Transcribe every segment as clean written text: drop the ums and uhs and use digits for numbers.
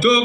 2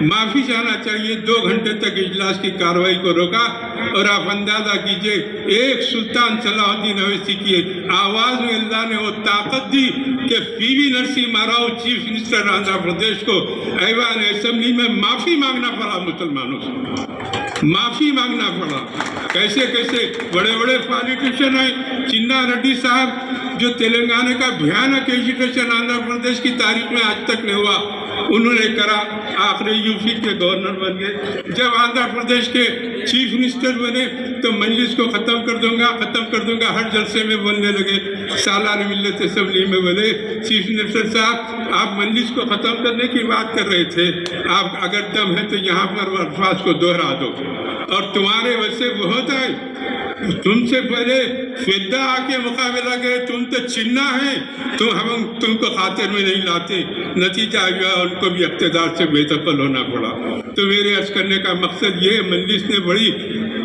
معافی چاہنا چاہیے. 2 گھنٹے تک اجلاس کی کارروائی کو روکا اور آپ اندازہ کیجئے ایک سلطان صلاح الدین اویسی کی آواز میں اللہ نے وہ طاقت دی کہ پی وی نرسمہا راؤ چیف منسٹر آندھرا پردیش کو ایوان اسمبلی میں معافی مانگنا پڑا. مسلمانوں سے معافی مانگنا پڑا. کیسے کیسے بڑے بڑے پالیٹیشین ہیں. چنا ریڈی صاحب جو تلنگانہ کا بھیانک ایجوکیشن آندھرا پردیش کی تاریخ میں آج تک نہیں ہوا, انہوں نے کرا. آخری یو پی کے گورنر بن گئے. جب آندھرا پردیش کے چیف منسٹر بنے تو مجلس کو ختم کر دوں گا ہر جلسے میں بولنے لگے. سالار ملت اسمبلی میں بولے چیف منسٹر صاحب آپ مجلس کو ختم کرنے کی بات کر رہے تھے, آپ اگر دم ہے تو یہاں پر الفاظ کو دوہرا دو. اور تمہارے ویسے بہت ہے, تم سے پہلے فدہ آ کے مقابلہ گئے, تم تو چنا ہے, تم کو خاطر میں نہیں لاتے. نتیجہ ہوا ان کو بھی اقتدار سے بے دخل ہونا پڑا. تو میرے عرض کرنے کا مقصد یہ ہے, مجلس نے بڑی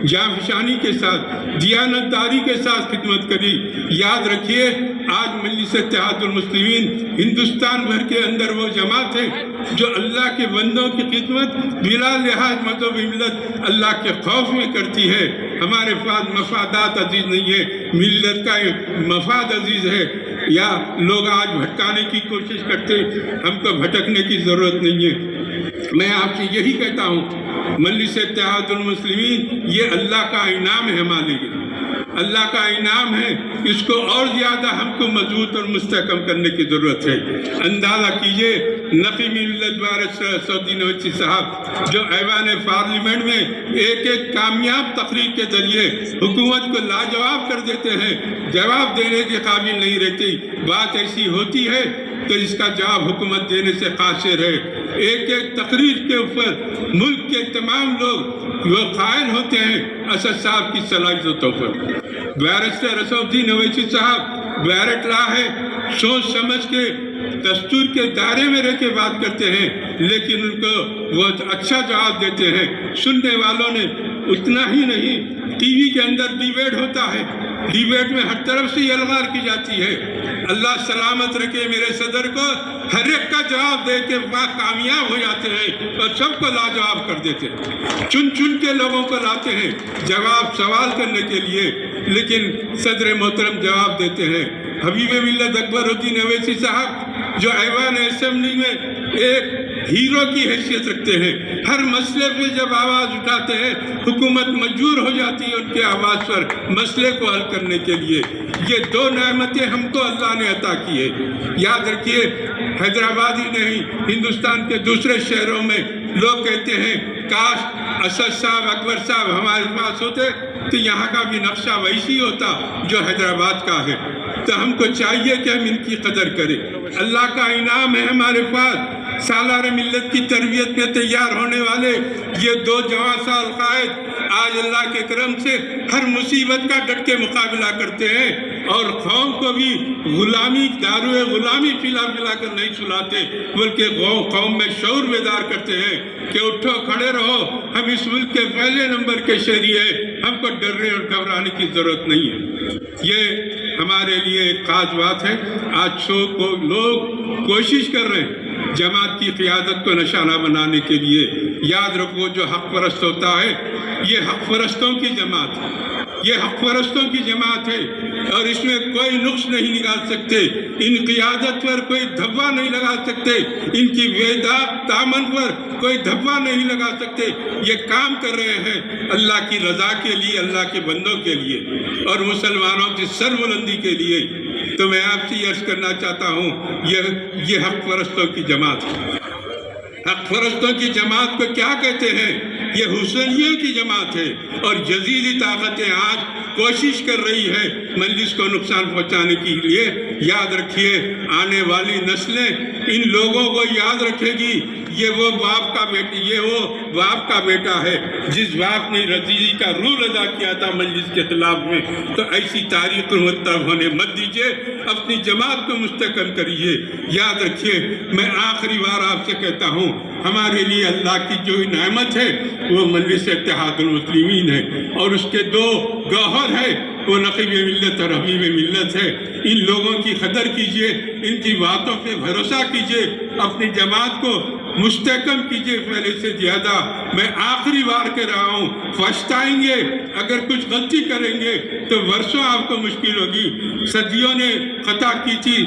جانفشانی کے ساتھ دیانتداری کے ساتھ خدمت کری. یاد رکھیے آج مجلس اتحاد المسلمین ہندوستان بھر کے اندر وہ جماعت ہے جو اللہ کے بندوں کی خدمت بلا لحاظ مذہب ملت اللہ کے خوف میں کرتی ہے. ہمارے پاس مفادات عزیز نہیں ہے, ملت کا مفاد عزیز ہے. یا لوگ آج بھٹکانے کی کوشش کرتے, ہم کو بھٹکنے کی ضرورت نہیں ہے. میں آپ سے یہی کہتا ہوں, مجلس اتحاد المسلمین یہ اللہ کا انعام ہے ہمارے لیے, اللہ کا انعام ہے. اس کو اور زیادہ ہم کو مضبوط اور مستحکم کرنے کی ضرورت ہے. اندازہ کیجئے نقی ملت بارسٹر اسد الدین اویسی صاحب جو ایوان پارلیمنٹ میں ایک کامیاب تقریر کے ذریعے حکومت کو لاجواب کر دیتے ہیں, جواب دینے کے قابل نہیں رہتی. بات ایسی ہوتی ہے تو اس کا جواب حکومت دینے سے قاصر ہے. ایک تقریر کے اوپر ملک کے تمام لوگ وہ قائل ہوتے ہیں اسد صاحب کی صلاحیتوں پر. بیرسٹر اسد الدین اویسی صاحب بیرٹ لا ہے, سوچ سمجھ کے دستور کے دائرے میں رہ کے بات کرتے ہیں, لیکن ان کو وہ اچھا جواب دیتے ہیں. سننے والوں نے اتنا ہی نہیں, ٹی وی کے اندر ڈیبیٹ ہوتا ہے, ڈیبیٹ میں ہر طرف سے الغار کی جاتی ہے. اللہ سلامت رکھے میرے صدر کو, ہر ایک کا جواب دے کے وہ کامیاب ہو جاتے ہیں اور سب کو لاجواب کر دیتے ہیں. چن کے لوگوں کو لاتے ہیں جواب سوال کرنے کے لیے, لیکن صدر محترم جواب دیتے ہیں. حبیب ملت اکبر الدین اویسی صاحب جو ایوان اسمبلی میں ایک ہیرو کی حیثیت رکھتے ہیں, ہر مسئلے پہ جب آواز اٹھاتے ہیں حکومت مجبور ہو جاتی ہے ان کے آواز پر مسئلے کو حل کرنے کے لیے. یہ 2 نعمتیں ہم کو اللہ نے عطا کی ہے. یاد رکھیے حیدرآباد ہی نہیں, ہندوستان کے دوسرے شہروں میں لوگ کہتے ہیں کاش اسد صاحب اکبر صاحب ہمارے پاس ہوتے تو یہاں کا بھی نقشہ ویسی ہوتا جو حیدرآباد کا ہے. تو ہم کو چاہیے کہ ہم ان کی قدر کریں. اللہ کا انعام ہے ہمارے پاس. سالار ملت کی تربیت میں تیار ہونے والے یہ 2 جوان سال قائد آج اللہ کے کرم سے ہر مصیبت کا ڈٹ کے مقابلہ کرتے ہیں, اور قوم کو بھی غلامی دارو غلامی پلا کر نہیں سلاتے, بلکہ قوم میں شعور بیدار کرتے ہیں کہ اٹھو کھڑے رہو, ہم اس ملک کے پہلے نمبر کے شہری ہیں, ہم کو ڈرنے اور گھبرانے کی ضرورت نہیں ہے. یہ ہمارے لیے ایک خاص بات ہے. آج لوگ کوشش کر رہے ہیں جماعت کی قیادت کو نشانہ بنانے کے لیے. یاد رکھو جو حق پرست ہوتا ہے یہ حق پرستوں کی جماعت ہے, یہ حق پرستوں کی جماعت ہے, اور اس میں کوئی نقص نہیں نکال سکتے. ان قیادت پر کوئی دھبا نہیں لگا سکتے, ان کی ویدات دامن پر کوئی دھبا نہیں لگا سکتے. یہ کام کر رہے ہیں اللہ کی رضا کے لیے, اللہ کے بندوں کے لیے اور مسلمانوں کی سربلندی کے لیے. تو میں آپ سے عرض کرنا چاہتا ہوں یہ حق پرستوں کی جماعت ہے. حق پرستوں کی جماعت کو کیا کہتے ہیں؟ یہ حسینیوں کی جماعت ہے, اور جزیری طاقتیں آج کوشش کر رہی ہے مجلس کو نقصان پہنچانے کے لیے. یاد رکھیے آنے والی نسلیں ان لوگوں کو یاد رکھے گی. یہ وہ باپ کا بیٹا ہے جس باپ نے رضیدی کا رول ادا کیا تھا مجلس کے خلاف میں. تو ایسی تاریخ مرتب ہونے مت دیجیے, اپنی جماعت کو مستحکم کریے. یاد رکھیے میں آخری بار آپ سے کہتا ہوں ہمارے لیے اللہ کی جو نعمت ہے وہ مجلس اتحاد المسلمین ہے, اور اس کے 2 گوہر ہے, وہ نقیب ملت اور حبیب ملت ہے. ان لوگوں کی قدر کیجئے, ان کی باتوں پہ بھروسہ کیجئے, اپنی جماعت کو مستحکم کیجیے پہلے سے زیادہ. میں آخری بار کہہ رہا ہوں، پچھتائیں گے اگر کچھ غلطی کریں گے تو برسوں آپ کو مشکل ہوگی. صدیوں نے خطا کی تھی،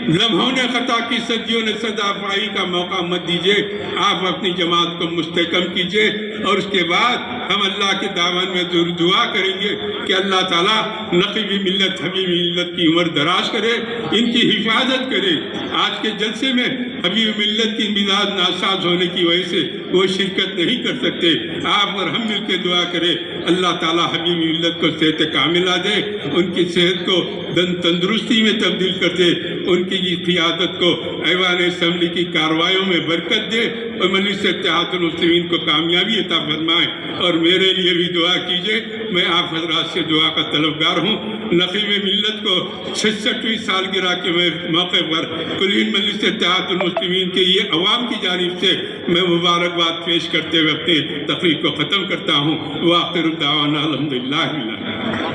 لمحوں نے خطا کی، صدیوں نے سزا پائی کا موقع مت دیجیے. آپ اپنی جماعت کو مستحکم کیجیے اور اس کے بعد ہم اللہ کے دامن میں ضرور دعا کریں گے کہ اللہ تعالیٰ نقیبی ملت، حبیبی ملت کی عمر دراز کرے، ان کی حفاظت کرے. آج کے جلسے میں حبیب ملت کی مزاج ناساز ہونے کی وجہ سے وہ شرکت نہیں کر سکتے. آپ اور ہم مل کے دعا کریں اللہ تعالیٰ حبیب ملت کو صحت کاملہ دے، ان کی صحت کو تندرستی میں تبدیل کر دے، ان کی قیادت کو ایوان اسمبلی کی کارروائیوں میں برکت دے اور مجلس اتحاد المسلمین کو کامیابی عطا فرمائے. اور میرے لیے بھی دعا کیجیے، میں آپ حضرات سے دعا کا طلبگار ہوں. نقیب ملت کو 66ویں سالگرہ کے موقع پر کلین مجلس اتحاد المسلمین کے یہ عوام کی جانب سے میں مبارکباد پیش کرتے ہوئے اپنی تقریر کو ختم کرتا ہوں. وآخر دعوانا الحمدللہ.